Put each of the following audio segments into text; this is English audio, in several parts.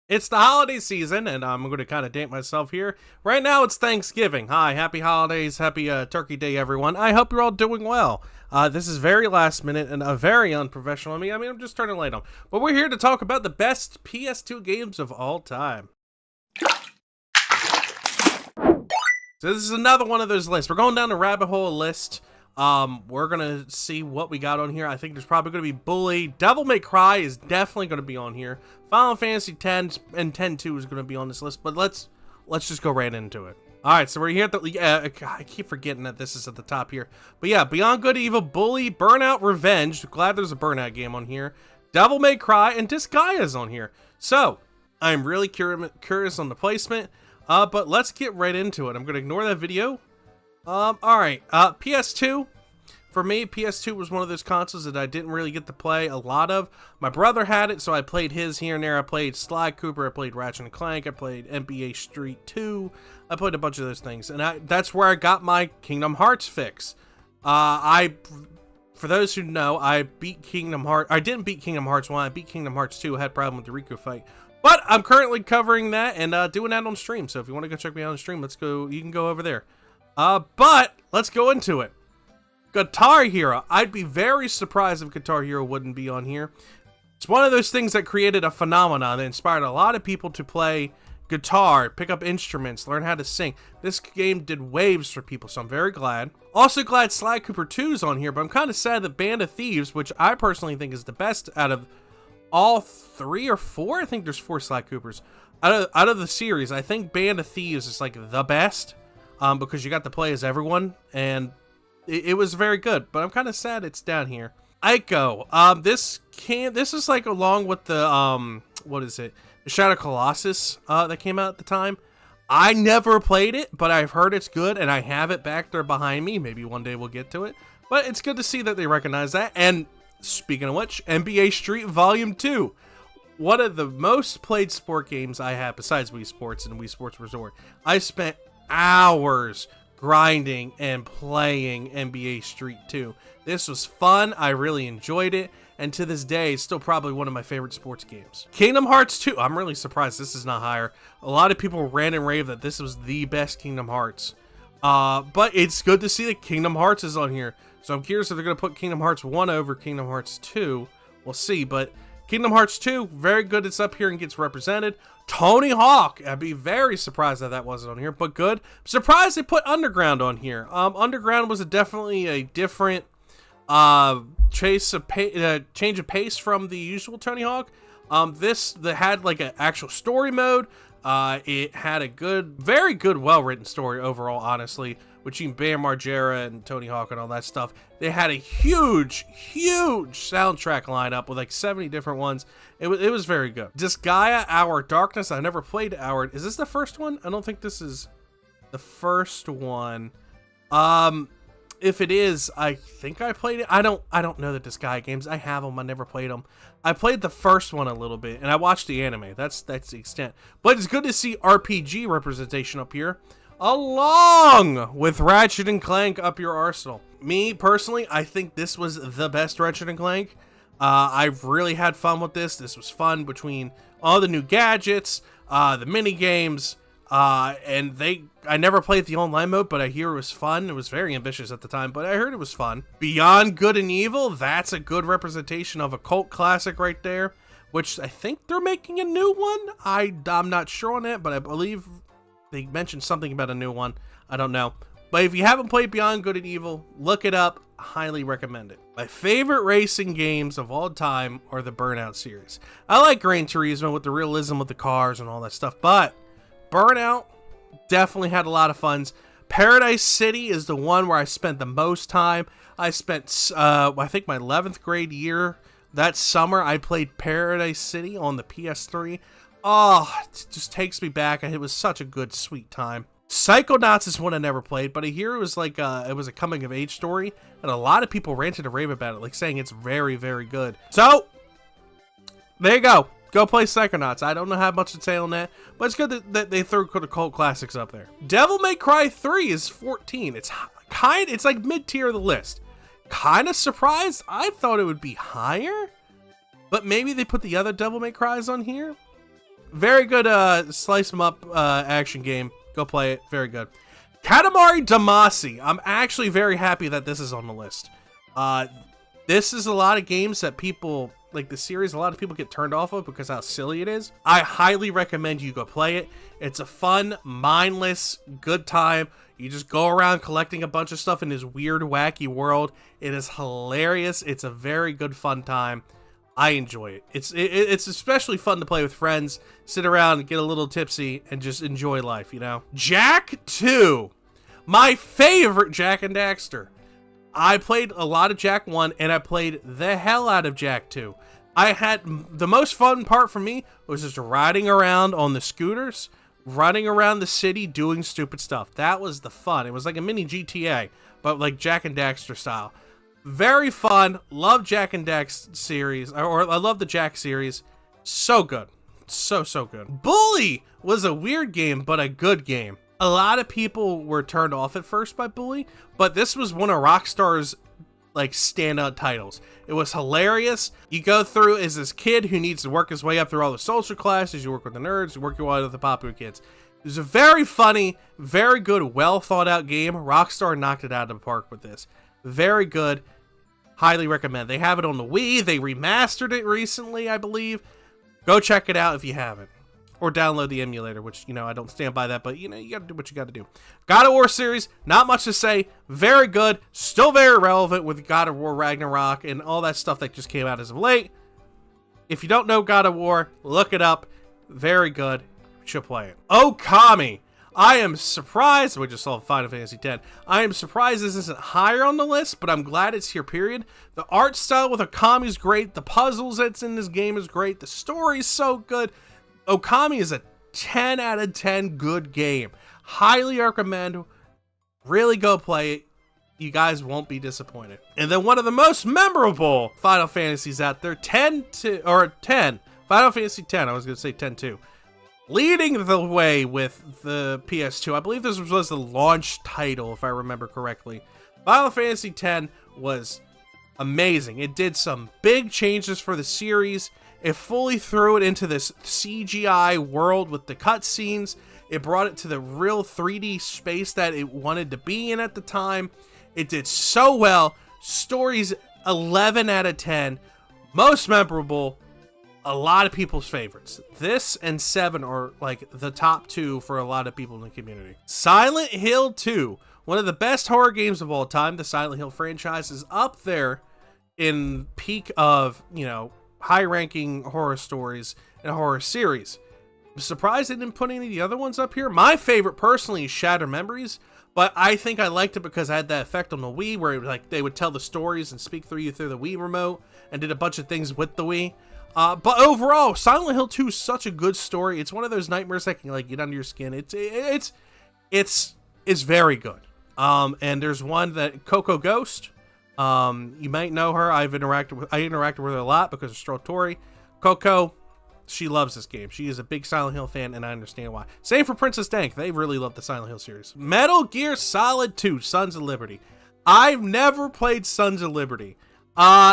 It's the holiday season, and I'm going to kind of date myself here. Right now, it's Thanksgiving. Hi, happy holidays, happy Turkey Day, everyone. I hope you're all doing well. This is very last minute and very unprofessional of me. I'm just turning light on. But we're here to talk about the best PS2 games of all time. So this is another one of those lists. We're going down the rabbit hole list. We're gonna see what we got on here. I think there's probably gonna be Bully. Devil May Cry is definitely gonna be on here. Final Fantasy X and X-2 is gonna be on this list, but let's just go right into it. Alright, so we're here at the, I keep forgetting that this is at the top here. But yeah, Beyond Good and Evil, Bully, Burnout Revenge. Glad there's a Burnout game on here. Devil May Cry, and Disgaea's on here. So, I'm really curious on the placement, but let's get right into it. I'm gonna ignore that video. Alright, PS2. For me, PS2 was one of those consoles that I didn't really get to play a lot of. My brother had it, so I played his here and there. I played Sly Cooper, I played Ratchet & Clank, I played NBA Street 2. I played a bunch of those things, and that's where I got my Kingdom Hearts fix. For those who know, I beat Kingdom Hearts. I didn't beat Kingdom Hearts 1, I beat Kingdom Hearts 2, I had a problem with the Riku fight. But I'm currently covering that and doing that on stream, so if you want to go check me out on stream, you can go over there. But let's go into it. Guitar Hero. I'd be very surprised if Guitar Hero wouldn't be on here. It's one of those things that created a phenomenon that inspired a lot of people to play guitar, pick up instruments, learn how to sing. This game did waves for people, so I'm very glad. Also glad Sly Cooper 2 is on here, but I'm kind of sad that Band of Thieves, which I personally think is the best out of all 3 or 4, I think there's 4 Sly Coopers. Out of the series, I think Band of Thieves is like the best. Because you got to play as everyone, and it was very good. But I'm kind of sad it's down here. Ico. This is like along with the what is it? The Shadow Colossus that came out at the time. I never played it, but I've heard it's good, and I have it back there behind me. Maybe one day we'll get to it. But it's good to see that they recognize that. And speaking of which, NBA Street Volume 2. One of the most played sport games I have besides Wii Sports and Wii Sports Resort. I spent hours grinding and playing NBA Street 2. This was fun. I really enjoyed it. And to this day, it's still probably one of my favorite sports games. Kingdom Hearts 2. I'm really surprised this is not higher. A lot of people ran and raved that this was the best Kingdom Hearts. But it's good to see that Kingdom Hearts is on here. So I'm curious if they're going to put Kingdom Hearts 1 over Kingdom Hearts 2. We'll see. But Kingdom Hearts 2, very good. It's up here and gets represented. Tony Hawk. I'd be very surprised that wasn't on here, but good. I'm surprised they put Underground on here. Underground was definitely a different change of pace from the usual Tony Hawk. This had like an actual story mode. It had a very good, well-written story overall, honestly, between Bam Margera and Tony Hawk and all that stuff. They had a huge soundtrack lineup with like 70 different ones. It was very good. Disgaea, Our Darkness. I never played Our. Is this the first one? I don't think this is the first one. If it is, I think I played it. I don't know the Disgaea games. I have them. I never played them. I played the first one a little bit, and I watched the anime. That's the extent. But it's good to see RPG representation up here, along with Ratchet & Clank up your arsenal. Me, personally, I think this was the best Ratchet & Clank. I've really had fun with this. This was fun between all the new gadgets, the mini games, and I never played the online mode, but I hear it was fun. It was very ambitious at the time, but I heard it was fun. Beyond Good and Evil, that's a good representation of a cult classic right there, which I think they're making a new one. I'm not sure on that, but I believe they mentioned something about a new one. I don't know. But if you haven't played Beyond Good and Evil, look it up. Highly recommend it. My favorite racing games of all time are the Burnout series. I like Gran Turismo with the realism of the cars and all that stuff, but Burnout definitely had a lot of fun. Paradise City is the one where I spent the most time. I spent, I think my 11th grade year, that summer, I played Paradise City on the PS3. Oh, it just takes me back. It was such a good, sweet time. Psychonauts is one I never played, but I hear it was like it was a coming of age story, and a lot of people ranted and rave about it, like saying it's very, very good. So there you go. Go play Psychonauts. I don't know how much to say on that, but it's good that they threw the cult classics up there. Devil May Cry 3 is 14. It's like mid-tier of the list. Kind of surprised. I thought it would be higher, but maybe they put the other Devil May Cries on here. Very good slice 'em up action game. Go play it. Very good. Katamari Damacy. I'm actually very happy that this is on the list. This is a lot of games that people, like the series, a lot of people get turned off of because how silly it is. I highly recommend you go play it. It's a fun, mindless, good time. You just go around collecting a bunch of stuff in this weird, wacky world. It is hilarious. It's a very good, fun time. I enjoy it. It's especially fun to play with friends, sit around and get a little tipsy and just enjoy life, you know? Jak 2. My favorite Jak and Daxter. I played a lot of Jak 1 and I played the hell out of Jak 2. I had the most fun part for me was just riding around on the scooters, running around the city doing stupid stuff. That was the fun. It was like a mini GTA, but like Jak and Daxter style. Very fun. Love Jak and Dax series, or I love the Jak series. So good. So good. Bully was a weird game, but a good game. A lot of people were turned off at first by Bully, but this was one of Rockstar's like standout titles. It was hilarious. You go through as this kid who needs to work his way up through all the social classes. You work with the nerds, you work your way with the popular kids. It was a very funny, very good, well thought out game. Rockstar knocked it out of the park with this. Very good. Highly recommend. They have it on the Wii. They remastered it recently, I believe. Go check it out if you haven't. Or download the emulator, which, you know, I don't stand by that, but, you know, you gotta do what you gotta do. God of War series, not much to say. Very good. Still very relevant with God of War Ragnarok and all that stuff that just came out as of late. If you don't know God of War, look it up. Very good. You should play it. Okami. I am surprised. We just saw Final Fantasy X. I am surprised this isn't higher on the list, but I'm glad it's here, period. The art style with Okami is great. The puzzles that's in this game is great. The story is so good. Okami is a 10 out of 10 good game. Highly recommend. Really go play it. You guys won't be disappointed. And then one of the most memorable Final Fantasies out there, 10. Final Fantasy X. I was going to say 10-2. Leading the way with the PS2. I believe this was the launch title, if I remember correctly. Final Fantasy X was amazing. It did some big changes for the series. It fully threw it into this CGI world with the cutscenes. It brought it to the real 3D space that it wanted to be in at the time. It did so well. Stories 11 out of 10. Most memorable. A lot of people's favorites. This and 7 are like the top 2 for a lot of people in the community. Silent Hill 2. One of the best horror games of all time. The Silent Hill franchise is up there in peak of, you know, high-ranking horror stories and horror series. I'm surprised they didn't put any of the other ones up here. My favorite, personally, is Shattered Memories, but I think I liked it because I had that effect on the Wii where like they would tell the stories and speak through you through the Wii remote and did a bunch of things with the Wii. But overall, Silent Hill 2 is such a good story. It's one of those nightmares that can like get under your skin. It's very good. And there's one that Coco Ghost. You might know her. I interacted with her a lot because of Strotori. Coco, she loves this game. She is a big Silent Hill fan, and I understand why. Same for Princess Dank. They really love the Silent Hill series. Metal Gear Solid 2, Sons of Liberty. I've never played Sons of Liberty.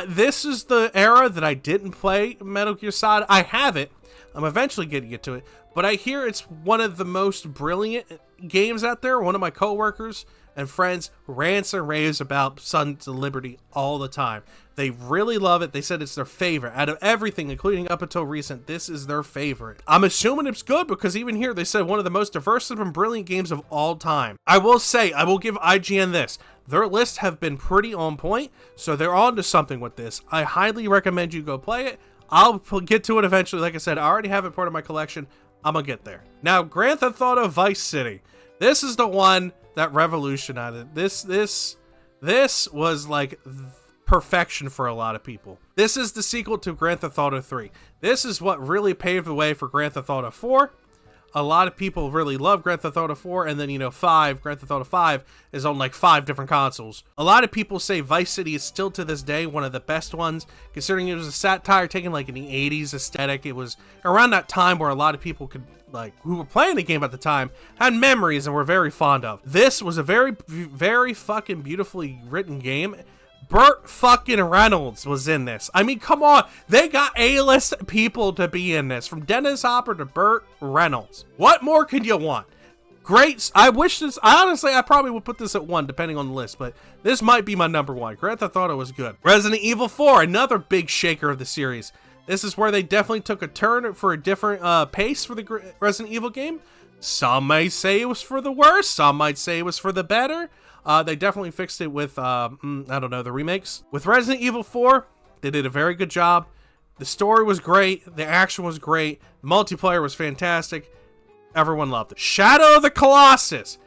This is the era that I didn't play Metal Gear Solid. I have it. I'm eventually going to get to it. But I hear it's one of the most brilliant games out there. One of my coworkers and friends rants and raves about Sons of Liberty all the time. They really love it. They said it's their favorite. Out of everything, including up until recent, this is their favorite. I'm assuming it's good because even here they said one of the most diverse and brilliant games of all time. I will say, I will give IGN this. Their lists have been pretty on point, so they're on to something with this. I highly recommend you go play it. I'll get to it eventually. Like I said, I already have it part of my collection. I'm gonna get there. Now, Grand Theft Auto Vice City. This is the one that revolutionized it. This was like perfection for a lot of people. This is the sequel to Grand Theft Auto 3. This is what really paved the way for Grand Theft Auto 4. A lot of people really love Grand Theft Auto 4, and then, you know, Grand Theft Auto 5 is on like 5 different consoles. A lot of people say Vice City is still to this day one of the best ones, considering it was a satire taken like in the 80s aesthetic. It was around that time where a lot of people could, like, who were playing the game at the time, had memories and were very fond of. This was a very, very fucking beautifully written game, Burt fucking Reynolds was in this. I mean, come on. They got A-list people to be in this. From Dennis Hopper to Burt Reynolds. What more could you want? Great. I honestly, I probably would put this at 1, depending on the list, but this might be my number 1. Grand Theft Auto was good. Resident Evil 4, another big shaker of the series. This is where they definitely took a turn for a different pace for the Resident Evil game. Some may say it was for the worse. Some might say it was for the better. They definitely fixed it with, I don't know, the remakes. With Resident Evil 4, they did a very good job. The story was great. The action was great. The multiplayer was fantastic. Everyone loved it. Shadow of the Colossus.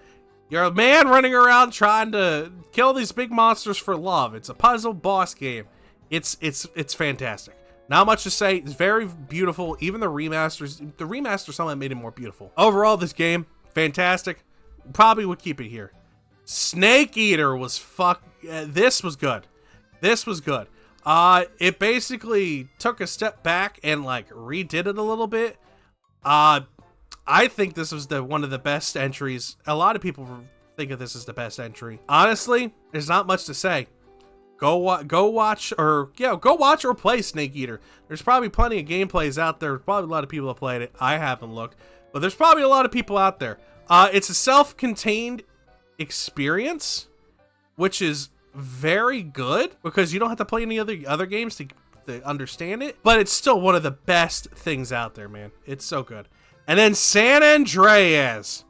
You're a man running around trying to kill these big monsters for love. It's a puzzle boss game. It's fantastic. Not much to say. It's very beautiful. Even the remaster somehow made it more beautiful. Overall, this game, fantastic. Probably would keep it here. Snake Eater was this was good. This was good. It basically took a step back and like redid it a little bit. I think this was one of the best entries. A lot of people think of this as the best entry. Honestly, there's not much to say. Go watch or play Snake Eater. There's probably plenty of gameplays out there. Probably a lot of people have played it. I haven't looked, but there's probably a lot of people out there. It's a self-contained experience, which is very good because you don't have to play any other games to understand it, but it's still one of the best things out there, man. It's so good. And then San Andreas.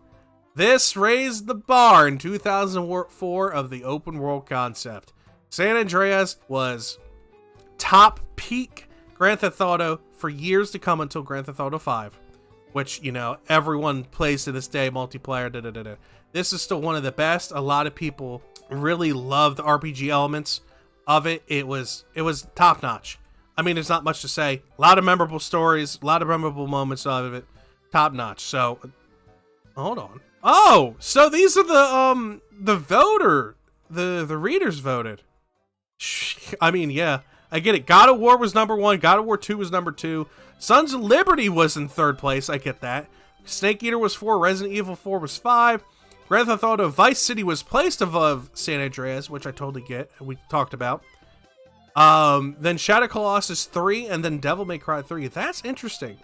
This raised the bar in 2004 of the open world concept. San Andreas was top peak Grand Theft Auto for years to come until Grand Theft Auto 5, which, you know, everyone plays to this day, multiplayer, This is still one of the best. A lot of people really love the RPG elements of it. It was top notch. I mean, there's not much to say. A lot of memorable stories, a lot of memorable moments out of it. Top notch. So, hold on. Oh, so these are the readers voted. I mean, yeah, I get it. God of War was number 1. God of War 2 was number 2. Sons of Liberty was in 3rd place. I get that. Snake Eater was 4. Resident Evil 4 was 5. Grand Theft Auto Vice City was placed above San Andreas, which I totally get. We talked about. Then Shadow Colossus 3, and then Devil May Cry 3. That's interesting.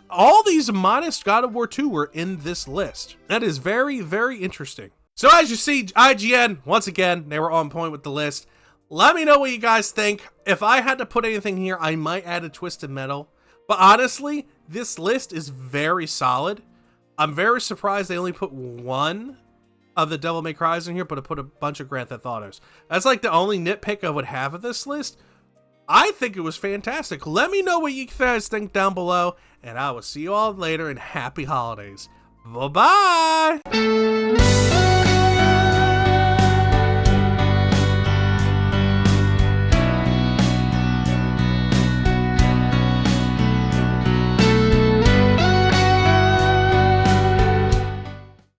All these minus God of War 2 were in this list. That is very, very interesting. So as you see, IGN, once again, they were on point with the list. Let me know what you guys think. If I had to put anything here, I might add a Twisted Metal. But honestly, this list is very solid. I'm very surprised they only put 1 of the Devil May Cry's in here, but put a bunch of Grand Theft Autos. That's like the only nitpick I would have of this list. I think it was fantastic. Let me know what you guys think down below, and I will see you all later, and happy holidays. Bye-bye!